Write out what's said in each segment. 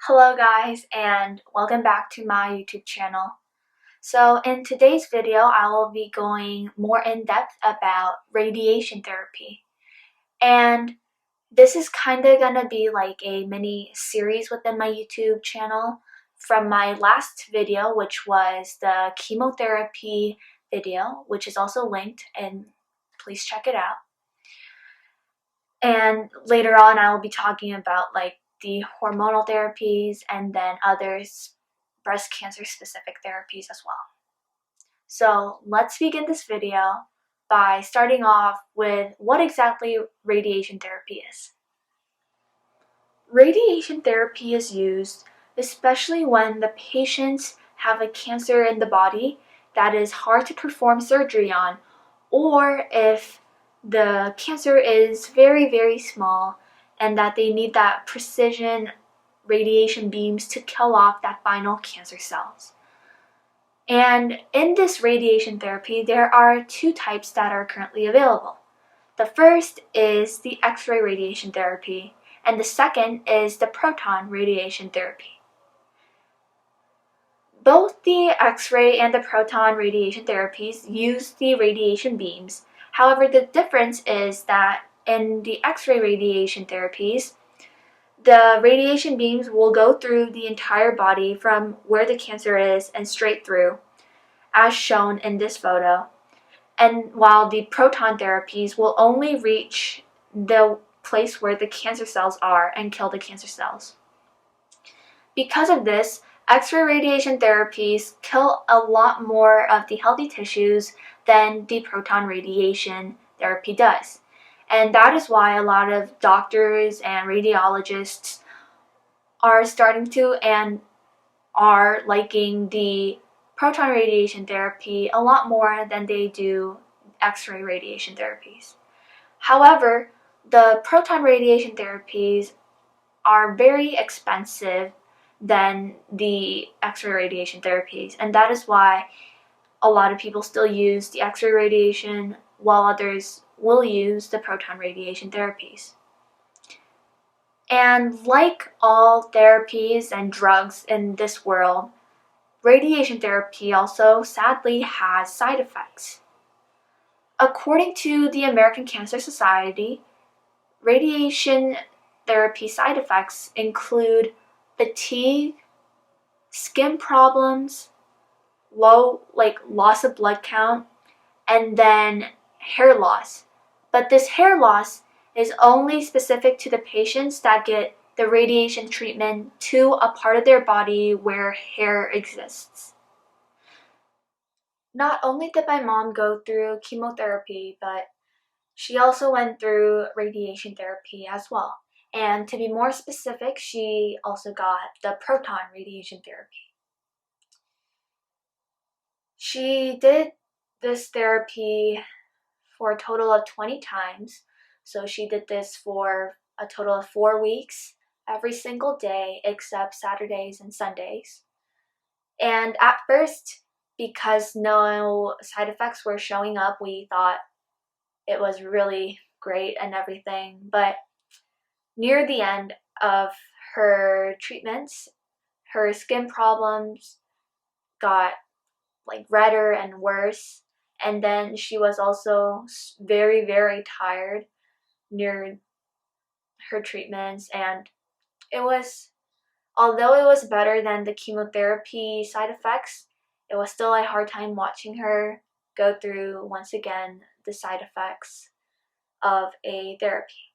Hello guys, and welcome back to my YouTube channel. So in today's video, I will be going more in depth about radiation therapy. And this is kind of gonna be like a mini series within my YouTube channel from my last video, which was the chemotherapy video, which is also linked, and please check it out. And later on, I will be talking about the hormonal therapies and then others breast cancer specific therapies as well. So let's begin this video by starting off with what exactly radiation therapy is. Radiation therapy is used especially when the patients have a cancer in the body that is hard to perform surgery on, or if the cancer is very, very small and that they need that precision radiation beams to kill off that final cancer cells. And in this radiation therapy, there are two types that are currently available. The first is the X-ray radiation therapy, and the second is the proton radiation therapy. Both the X-ray and the proton radiation therapies use the radiation beams. However, the difference is that in the X-ray radiation therapies, the radiation beams will go through the entire body from where the cancer is and straight through, as shown in this photo. And while the proton therapies will only reach the place where the cancer cells are and kill the cancer cells. Because of this, X-ray radiation therapies kill a lot more of the healthy tissues than the proton radiation therapy does. And that is why a lot of doctors and radiologists are starting to and are liking the proton radiation therapy a lot more than they do X-ray radiation therapies. However, the proton radiation therapies are very expensive than the X-ray radiation therapies, and that is why a lot of people still use the X-ray radiation while others will use the proton radiation therapies. And like all therapies and drugs in this world, radiation therapy also sadly has side effects. According to the American Cancer Society, radiation therapy side effects include fatigue, skin problems, loss of blood count, and then hair loss. But this hair loss is only specific to the patients that get the radiation treatment to a part of their body where hair exists. Not only did my mom go through chemotherapy, but she also went through radiation therapy as well. And to be more specific, she also got the proton radiation therapy. She did this therapy for a total of 20 times. So she did this for a total of 4 weeks, every single day except Saturdays and Sundays. And at first, because no side effects were showing up, we thought it was really great and everything. But near the end of her treatments, her skin problems got redder and worse, and then she was also very, very tired near her treatments, and although it was better than the chemotherapy side effects, it was still a hard time watching her go through once again the side effects of a therapy.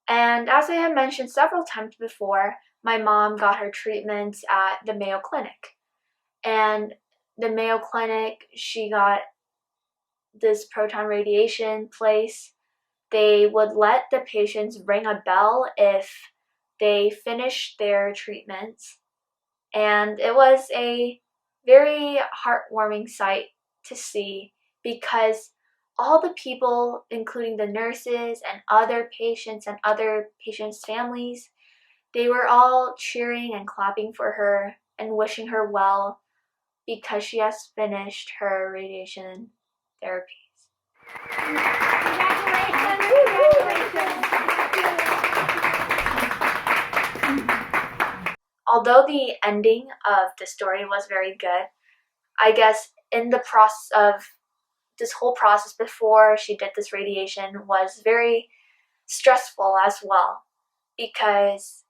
And as I have mentioned several times before, my mom got her treatments at the Mayo Clinic. And the Mayo Clinic, she got this proton radiation place. They would let the patients ring a bell if they finished their treatments. And it was a very heartwarming sight to see, because all the people, including the nurses and other patients families, they were all cheering and clapping for her and wishing her well because she has finished her radiation therapies. Congratulations! Congratulations! although the ending of the story was very good, I guess in the process of this whole process before she did this radiation was very stressful as well, because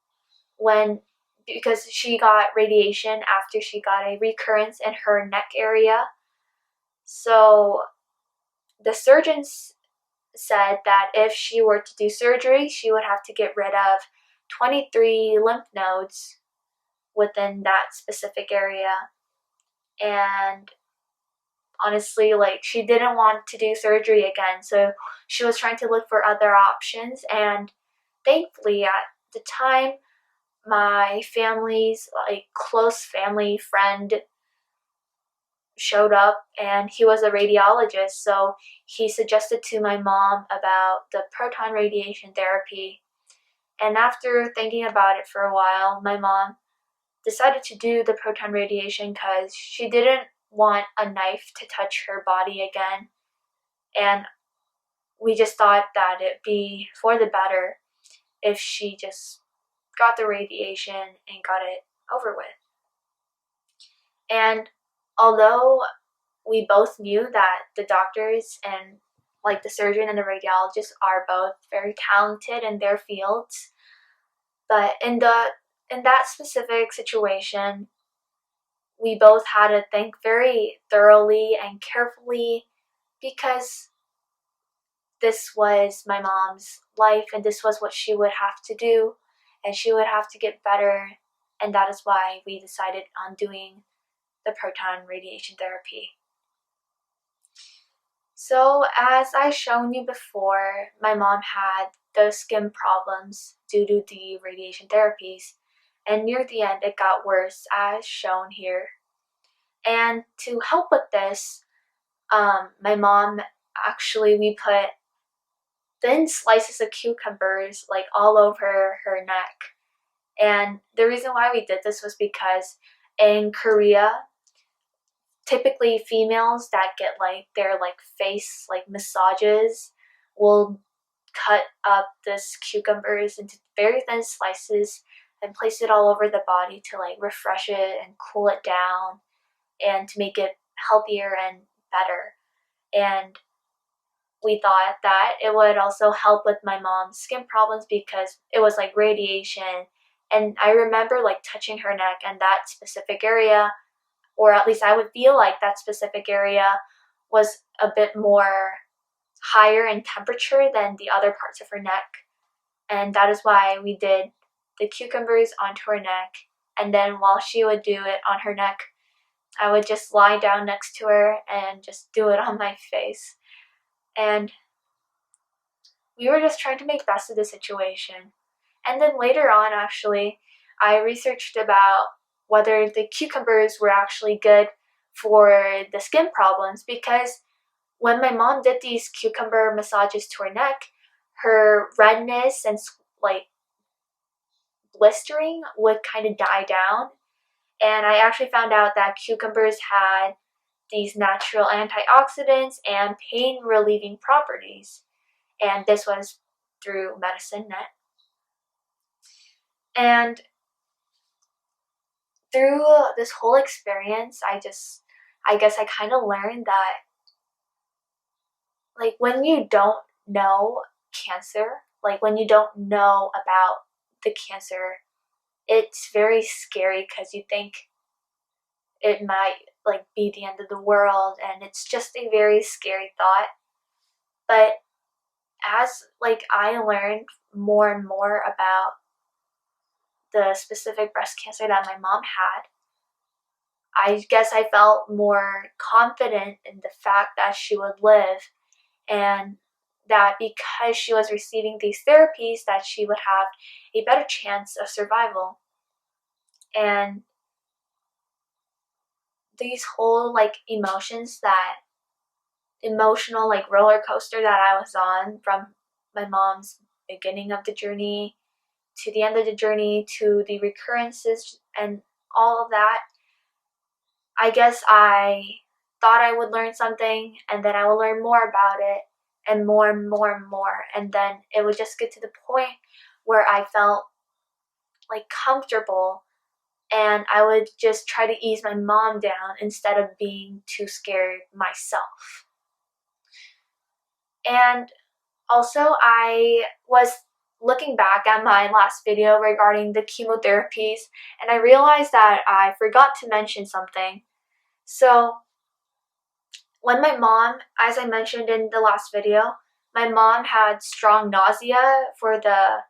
when because she got radiation after she got a recurrence in her neck area. So the surgeons said that if she were to do surgery, she would have to get rid of 23 lymph nodes within that specific area. And honestly, like, she didn't want to do surgery again, so she was trying to look for other options. And thankfully, at the time, my family's like close family friend showed up, and he was a radiologist, so he suggested to my mom about the proton radiation therapy. And after thinking about it for a while, my mom decided to do the proton radiation because she didn't want a knife to touch her body again. And we just thought that it'd be for the better if she just got the radiation and got it over with. And although we both knew that the doctors and like the surgeon and the radiologist are both very talented in their fields, but in that specific situation, we both had to think very thoroughly and carefully, because this was my mom's life and this was what she would have to do, and she would have to get better. And that is why we decided on doing the proton radiation therapy. So, as I shown you before, my mom had those skin problems due to the radiation therapies, and near the end it got worse as shown here. And to help with this, my mom we put thin slices of cucumbers like all over her neck. And the reason why we did this was because in Korea, typically females that get like their like face like massages will cut up this cucumbers into very thin slices and place it all over the body to like refresh it and cool it down and to make it healthier and better. And we thought that it would also help with my mom's skin problems because it was like radiation. And I remember like touching her neck, and that specific area, or at least I would feel like that specific area, was a bit more higher in temperature than the other parts of her neck. And that is why we did the cucumbers onto her neck. And then while she would do it on her neck, I would just lie down next to her and just do it on my face. And we were just trying to make best of the situation. And then later on, actually, I researched about whether the cucumbers were actually good for the skin problems, because when my mom did these cucumber massages to her neck, her redness and like blistering would kind of die down. And I actually found out that cucumbers had these natural antioxidants and pain relieving properties. And this was through Medicine Net. And through this whole experience, I guess I kind of learned that, like, when you don't know cancer, like when you don't know about the cancer, it's very scary because you think it might like be the end of the world, and it's just a very scary thought. But as like I learned more and more about the specific breast cancer that my mom had, I guess I felt more confident in the fact that she would live, and that because she was receiving these therapies that she would have a better chance of survival. And these whole like emotional like roller coaster that I was on, from my mom's beginning of the journey to the end of the journey to the recurrences and all of that, I guess I thought I would learn something, and then I would learn more about it, and more and more and more, and then it would just get to the point where I felt like comfortable and I would just try to ease my mom down instead of being too scared myself. And also, I was looking back at my last video regarding the chemotherapies, and I realized that I forgot to mention something. So, when my mom, as I mentioned in the last video, my mom had strong nausea for the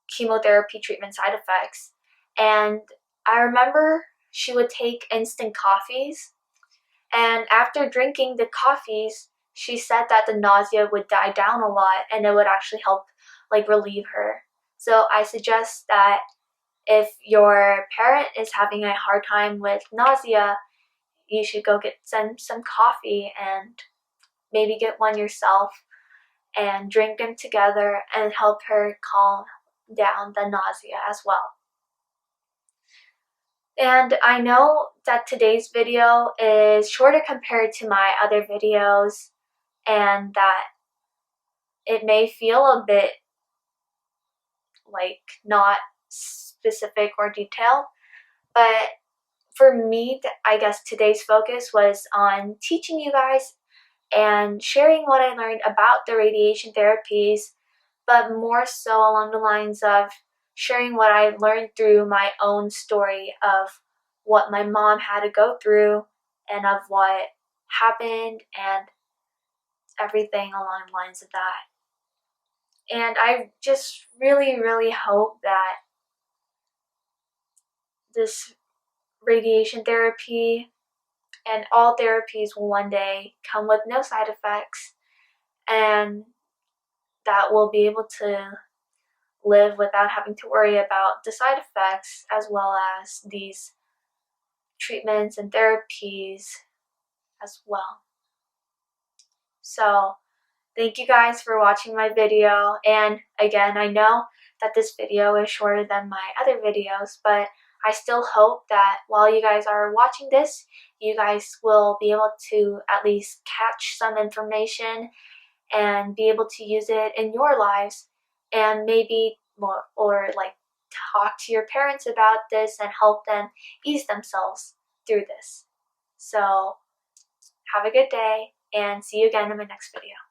chemotherapy treatment side effects. And I remember she would take instant coffees, and after drinking the coffees, she said that the nausea would die down a lot and it would actually help relieve her. So I suggest that if your parent is having a hard time with nausea, you should go get some coffee and maybe get one yourself and drink them together and help her calm down the nausea as well. And I know that today's video is shorter compared to my other videos, and that it may feel a bit not specific or detailed, but for me, I guess today's focus was on teaching you guys and sharing what I learned about the radiation therapies, but more so along the lines of sharing what I learned through my own story of what my mom had to go through and of what happened and everything along the lines of that. And I just really, really hope that this radiation therapy and all therapies will one day come with no side effects, and that we'll be able to live without having to worry about the side effects as well as these treatments and therapies as well. So thank you guys for watching my video, and again, I know that this video is shorter than my other videos, but I still hope that while you guys are watching this, you guys will be able to at least catch some information and be able to use it in your lives, and maybe more, or talk to your parents about this and help them ease themselves through this. So have a good day and see you again in my next video.